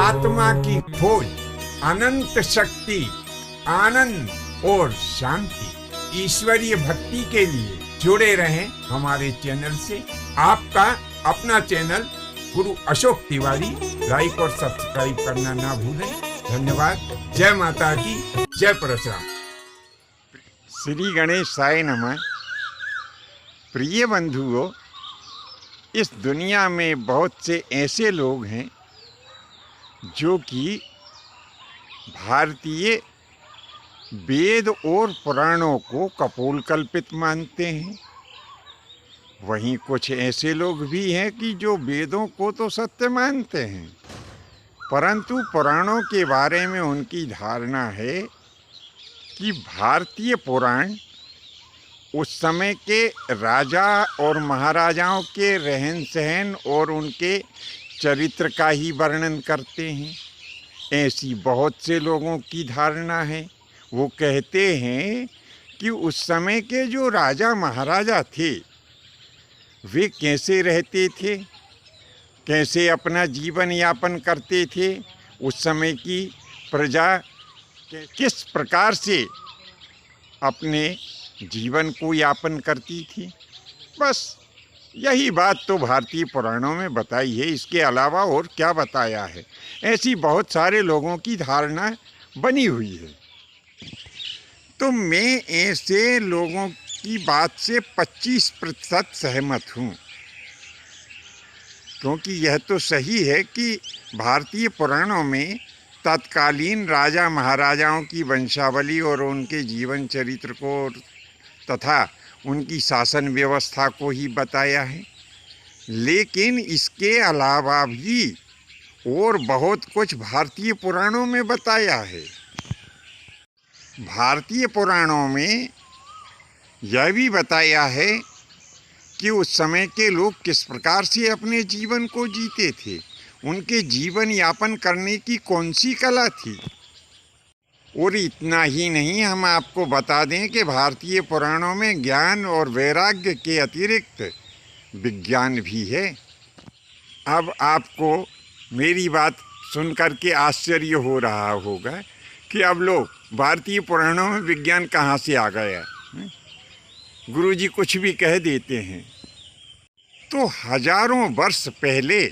आत्मा की खोज, अनंत शक्ति, आनंद और शांति, ईश्वरीय भक्ति के लिए जुड़े रहें हमारे चैनल से। आपका अपना चैनल गुरु अशोक तिवारी, लाइक और सब्सक्राइब करना ना भूलें। धन्यवाद। जय माता की, जय परशुराम। श्री गणेशाय नमः। प्रिय बंधुओं, इस दुनिया में बहुत से ऐसे लोग हैं जो कि भारतीय वेद और पुराणों को कपोल कल्पित मानते हैं। वहीं कुछ ऐसे लोग भी हैं कि जो वेदों को तो सत्य मानते हैं, परंतु पुराणों के बारे में उनकी धारणा है कि भारतीय पुराण उस समय के राजा और महाराजाओं के रहन सहन और उनके चरित्र का ही वर्णन करते हैं। ऐसी बहुत से लोगों की धारणा है। वो कहते हैं कि उस समय के जो राजा महाराजा थे वे कैसे रहते थे, कैसे अपना जीवन यापन करते थे, उस समय की प्रजा किस प्रकार से अपने जीवन को यापन करती थी। बस यही बात तो भारतीय पुराणों में बताई है। इसके अलावा और क्या बताया है? ऐसी बहुत सारे लोगों की धारणा बनी हुई है। तो मैं ऐसे लोगों की बात से 25% सहमत हूँ, क्योंकि यह तो सही है कि भारतीय पुराणों में तत्कालीन राजा महाराजाओं की वंशावली और उनके जीवन चरित्र को तथा उनकी शासन व्यवस्था को ही बताया है, लेकिन इसके अलावा भी और बहुत कुछ भारतीय पुराणों में बताया है। भारतीय पुराणों में यह भी बताया है कि उस समय के लोग किस प्रकार से अपने जीवन को जीते थे, उनके जीवन यापन करने की कौन सी कला थी। और इतना ही नहीं, हम आपको बता दें कि भारतीय पुराणों में ज्ञान और वैराग्य के अतिरिक्त विज्ञान भी है। अब आपको मेरी बात सुनकर के आश्चर्य हो रहा होगा कि अब लोग भारतीय पुराणों में विज्ञान कहाँ से आ गया। गुरुजी कुछ भी कह देते हैं। तो हजारों वर्ष पहले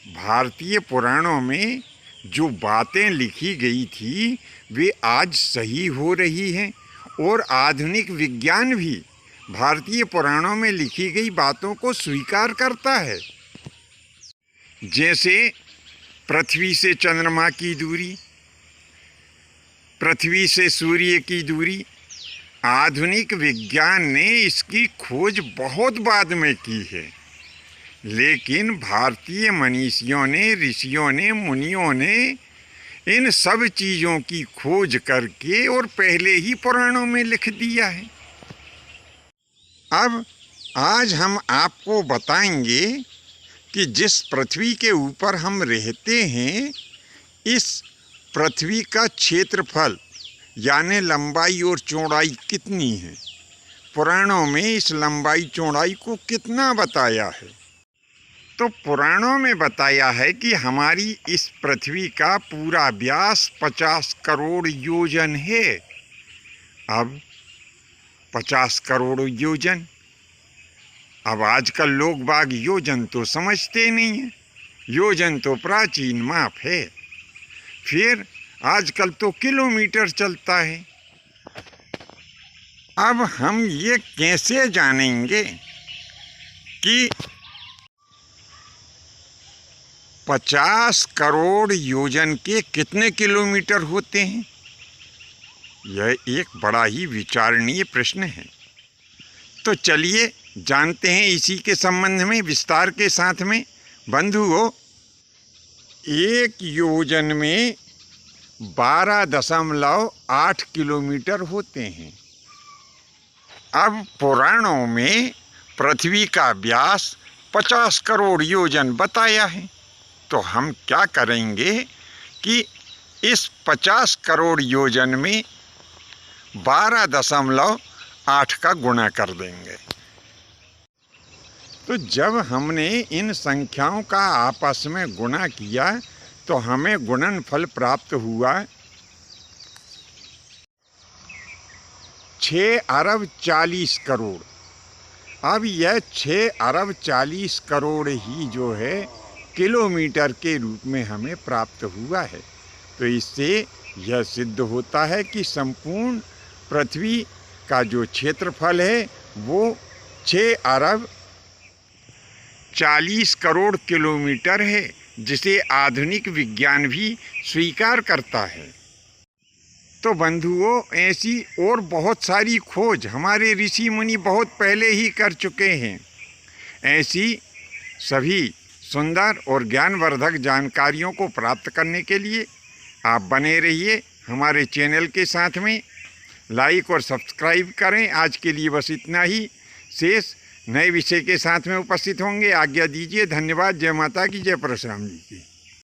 भारतीय पुराणों में जो बातें लिखी गई थी वे आज सही हो रही हैं, और आधुनिक विज्ञान भी भारतीय पुराणों में लिखी गई बातों को स्वीकार करता है। जैसे पृथ्वी से चंद्रमा की दूरी, पृथ्वी से सूर्य की दूरी, आधुनिक विज्ञान ने इसकी खोज बहुत बाद में की है, लेकिन भारतीय मनीषियों ने, ऋषियों ने, मुनियों ने इन सब चीज़ों की खोज करके और पहले ही पुराणों में लिख दिया है। अब आज हम आपको बताएंगे कि जिस पृथ्वी के ऊपर हम रहते हैं, इस पृथ्वी का क्षेत्रफल यानी लंबाई और चौड़ाई कितनी है। पुराणों में इस लंबाई चौड़ाई को कितना बताया है? तो पुराणों में बताया है कि हमारी इस पृथ्वी का पूरा व्यास 50 करोड़ योजन है। अब 50 करोड़ योजन, अब आजकल लोग बाग योजन तो समझते नहीं हैं। योजन तो प्राचीन माप है, फिर आजकल तो किलोमीटर चलता है। अब हम ये कैसे जानेंगे कि 50 करोड़ योजन के कितने किलोमीटर होते हैं? यह एक बड़ा ही विचारणीय प्रश्न है। तो चलिए जानते हैं इसी के संबंध में विस्तार के साथ में। बंधुओं, एक योजन में 12.8 किलोमीटर होते हैं। अब पुराणों में पृथ्वी का व्यास 50 करोड़ योजन बताया है, तो हम क्या करेंगे कि इस 50 करोड़ योजन में 12.8 का गुणा कर देंगे। तो जब हमने इन संख्याओं का आपस में गुणा किया तो हमें गुणनफल प्राप्त हुआ 6 अरब 40 करोड़। अब यह 6 अरब 40 करोड़ ही जो है किलोमीटर के रूप में हमें प्राप्त हुआ है। तो इससे यह सिद्ध होता है कि संपूर्ण पृथ्वी का जो क्षेत्रफल है वो 6 अरब 40 करोड़ किलोमीटर है, जिसे आधुनिक विज्ञान भी स्वीकार करता है। तो बंधुओं, ऐसी और बहुत सारी खोज हमारे ऋषि मुनि बहुत पहले ही कर चुके हैं। ऐसी सभी सुंदर और ज्ञानवर्धक जानकारियों को प्राप्त करने के लिए आप बने रहिए हमारे चैनल के साथ में। लाइक और सब्सक्राइब करें। आज के लिए बस इतना ही। शेष नए विषय के साथ में उपस्थित होंगे। आज्ञा दीजिए। धन्यवाद। जय माता की, जय परशुराम जी की।